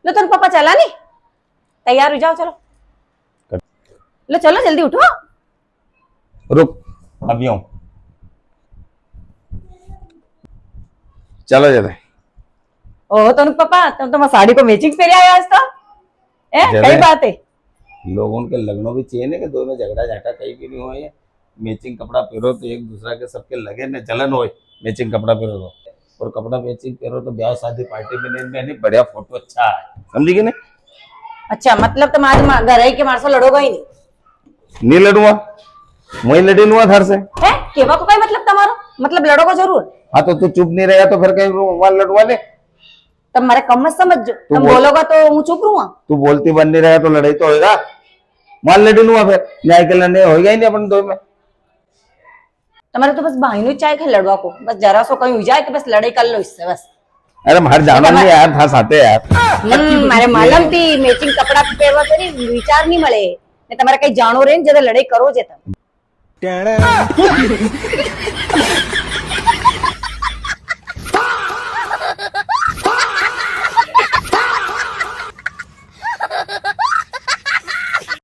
लो तेरे पापा चला नहीं, तैयार हो जाओ, चलो लो चलो जल्दी उठो। रुक, अभी आऊं। चलो जरा ओह तनु पापा तुम तो साड़ी को मैचिंग पहने आए आज तो, कई बात है। लोगों के लगनों भी चाहिए ना कि दो में झगड़ा झाटा कहीं भी नहीं हो। ये मैचिंग कपड़ा पहनो तो एक दूसरा के सबके लगे न जलन हो। मैचिंग कपड़ा पहनो तो, और कपड़ा मैचिंग पहनो तो ब्याह शादी पार्टी में नहीं बढ़िया फोटो अच्छा है, समझी कि नहीं? अच्छा मतलब तुम्हारे घर के मार से लड़ोगा ही नहीं लड़ूंगा, वही लड़ी लूंगा घर से। है केवा को कोई मतलब तुम्हारो, मतलब लड़ोगा जरूर। हाँ तो तू चुप नहीं रहेगा तो फिर कहीं वहां लड़वा ले। तुम मारे कम मत समझो, तुम बोलोगा तो मैं चुप रहूंगा। तू बोलती बन नहीं रहेगा तो लड़ाई तो होगा, वहां लड़ी लूंगा फिर, न्याय के लड़ने होगा ही नहीं अपन दो में। तुम्हारे तो बस बहनों चाहे खे लड़वा को, बस जरा सो कहीं हो जाए कि बस लड़ाई कर लो इससे बस। अरे बाहर जाना नहीं यार, फंस आते यार। मारे मालूम थी मैचिंग कपड़ा पहरवा तेरी विचार नहीं मळे ने तुम्हारे कहीं जानो रे जदा लड़ाई करो जे तुम।